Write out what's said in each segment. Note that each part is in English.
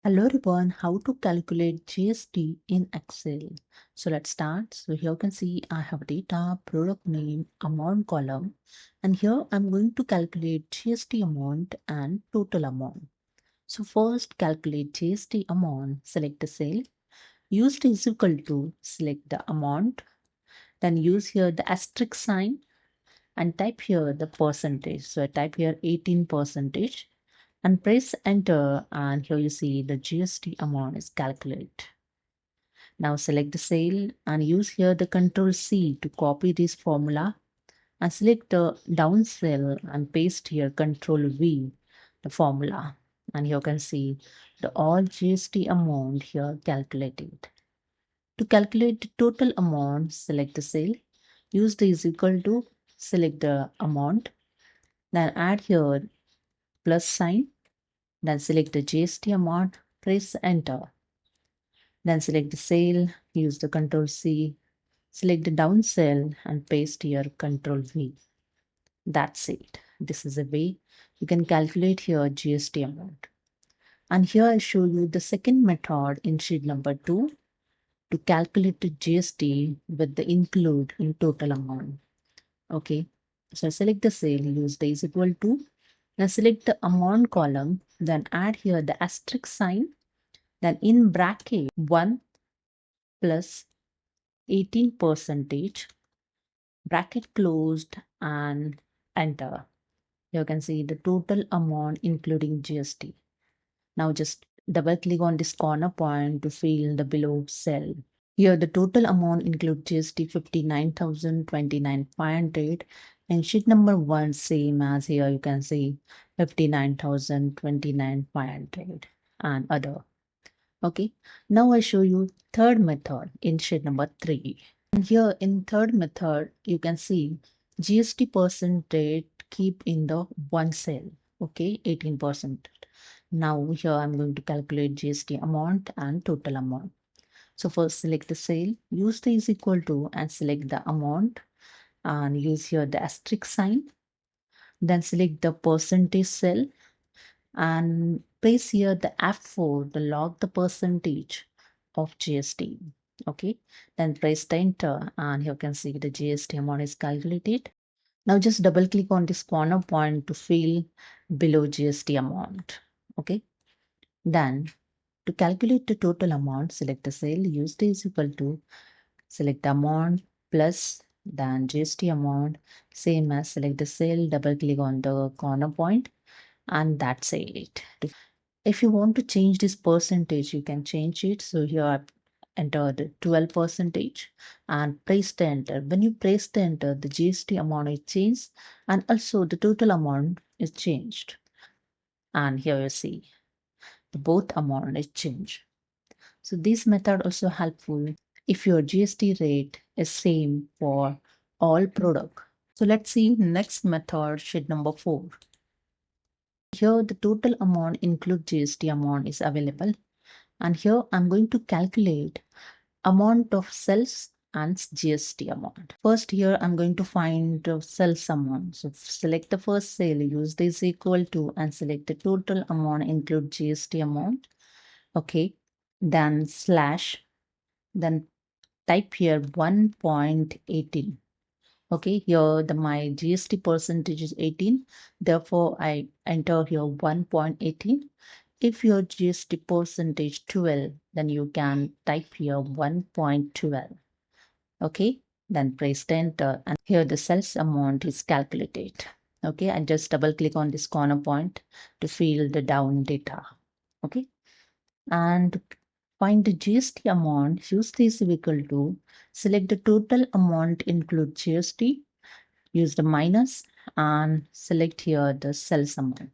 Hello everyone, how to calculate GST in Excel. So let's start. So here you can see I have data, product name, amount column, and here I'm going to calculate GST amount and total amount. So first calculate GST amount, select the cell, use the is equal to, select the amount, then use here the asterisk sign and type here the percentage. So I type here 18 percentage and press enter, and here you see the GST amount is calculated. Now select the cell and use here the Control C to copy this formula and select the down cell and paste here Control V the formula, and you can see the all GST amount here calculated. To calculate the total amount, select the cell, use the is equal to, select the amount, then add here plus sign, then select the GST amount, press enter. Then select the cell, use the Control C, select the down cell and paste here Control V. That's it. This is a way you can calculate here GST amount. And here I show you the second method in sheet number 2 to calculate the GST with the include in total amount. Okay. So select the cell, use the is equal to. Now select the amount column, then add here the asterisk sign, then in bracket 1 plus 18 percentage, bracket closed, and enter. You can see the total amount including GST. Now just double click on this corner point to fill the below cell. Here the total amount include GST 59,029,500, and sheet number 1 same as here you can see 59,029,500 and other. Okay, now I show you third method in sheet number 3. And here in third method, you can see GST percentage keep in the one cell. Okay, 18%. Now here I'm going to calculate GST amount and total amount. So first select the cell, use the is equal to and select the amount and use here the asterisk sign. Then select the percentage cell and place here the F4 to log the percentage of GST. Okay, then press the enter, and you can see the GST amount is calculated. Now just double click on this corner point to fill below GST amount. Okay, then to calculate the total amount, select the cell, use the is equal to, select the amount plus then GST amount, same as select the cell, double click on the corner point, and that's it. If you want to change this percentage, you can change it. So here I entered 12 percentage and press the enter. When you press the enter, the GST amount is changed and also the total amount is changed. And here you see the both amount is changed. So this method also helpful if your GST rate is same for all product. So let's see next method, sheet number 4. Here the total amount include GST amount is available, and here I'm going to calculate amount of sales and GST amount. First here I'm going to find the sales amount. So select the first sale, use this equal to and select the total amount include GST amount. Okay, then slash, then type here 1.18. Okay, here the my GST percentage is 18. Therefore, I enter here 1.18. If your GST percentage 12, then you can type here 1.12. Okay, then press the enter, and here the sales amount is calculated. Okay, and just double click on this corner point to fill the down data. Okay, and find the GST amount, use this equal to, select the total amount include GST, use the minus and select here the sales amount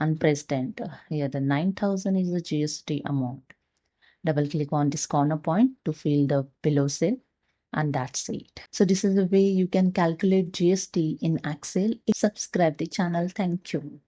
and press the enter. Here the 9,000 is the GST amount. Double click on this corner point to fill the below cell, and that's it. So this is the way you can calculate GST in Excel. Subscribe the channel. Thank you.